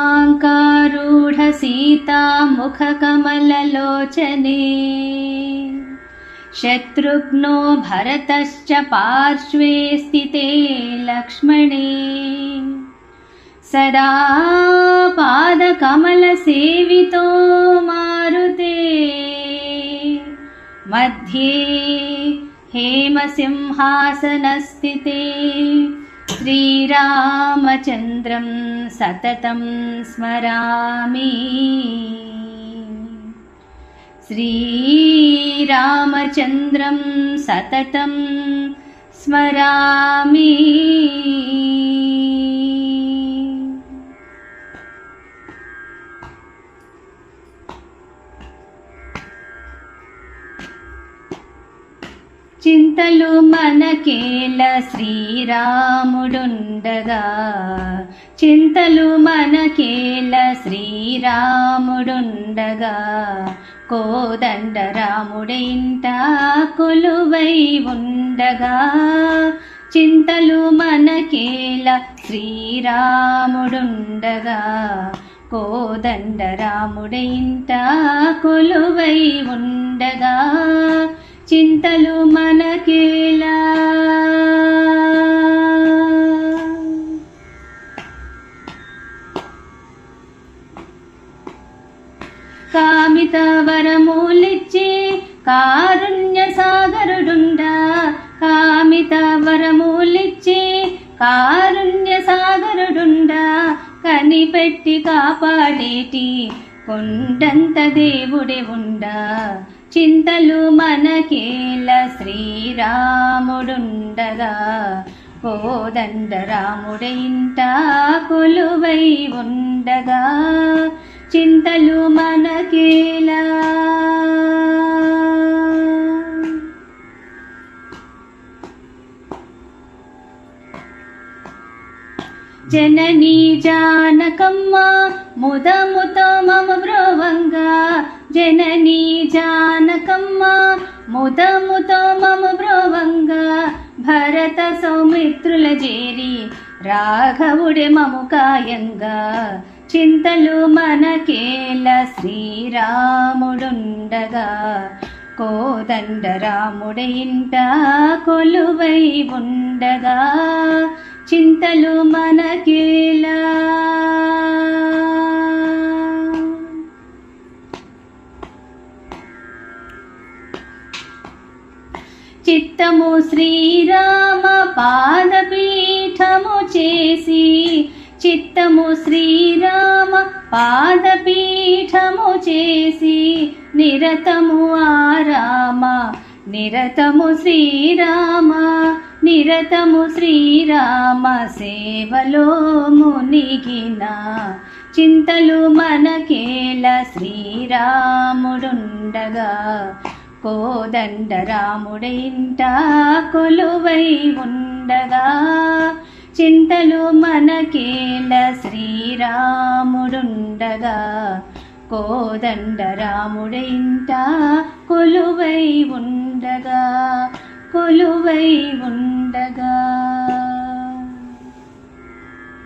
वामाङ्कारूढ सीता मुखकमललोचने शत्रुघ्नो भरतश्च पार्श्वे स्थिते लक्ष्मणे सदा पादकमलसेवितो मारुते मध्ये हेमसिंहासनस्थिते श्रीरामचन्द्रं सततं स्मरामि श्रीरामचन्द्रं सततं स्मरामि। చింతలు మనకేల శ్రీరాముడుండగా చింతలు మనకేల శ్రీరాముడుండగా కోదండరాముడి ఇంట కొలువై ఉండగా చింతలు మనకేల శ్రీరాముడుండగా కోదండరాముడి ఇంట కొలువై ఉండగా చింతలు మనకేలా కామిత వరములిచ్చి కారుణ్య సాగరుడుండా కామిత వరములిచ్చి కారుణ్య సాగరుడుండా కనిపెట్టి కాపాడేటి కొండంత దేవుడే ఉండా చింతలు మనకేల శ్రీరాముడుండగా కోదండరాముడి ఇంట కొలువై ఉండగా చింతలు మనకేలా జననీ జానకమ్మ ముదముతో మమ బ్రోవంగా జననీ జానకమ్మ ముదముతో మమ బ్రోవంగా భరత సౌమిత్రుల చేరి రాఘవుడే మము కాయంగా చింతలు మనకేల శ్రీరాముడుండగా కోదండరాముడి ఇంట కొలువై ఉండగా చింతలు మనకేలా చిత్తము శ్రీరామ పాదపీఠము చేసి చిత్తము శ్రీరామ పాదపీఠము చేసి నిరతము ఆరామ నిరతము శ్రీరామ నిరతము శ్రీరామ సేవలో మునిగిన చింతలు మనకేల శ్రీరాముడుండగా కోదండరాముడి ఇంట కొలువై ఉండగా చింతలు మనకేల శ్రీరాముడుండగా కోదండరాముడి ఇంట కొలువై ఉండగా కొలువై ఉండగా